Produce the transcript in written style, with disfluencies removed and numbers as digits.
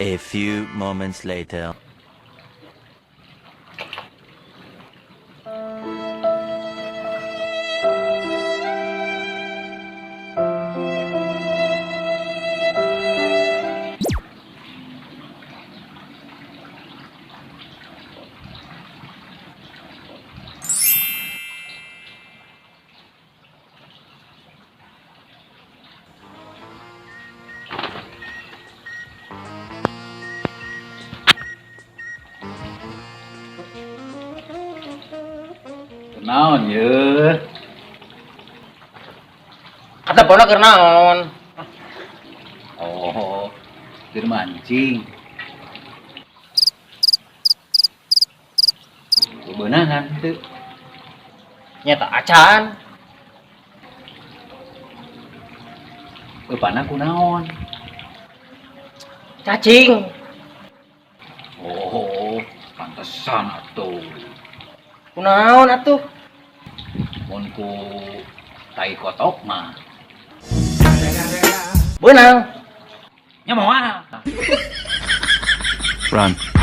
A few moments later. Naon ye? Kata pona keur naon? Oh, keur mancing. Beunangan teu? Nyata acan. Eupana kunaon? Cacing. Oh, pantesan atuh. Kunaon atuh? Mun ku tai kotok mah Beunang. nya moal. Run.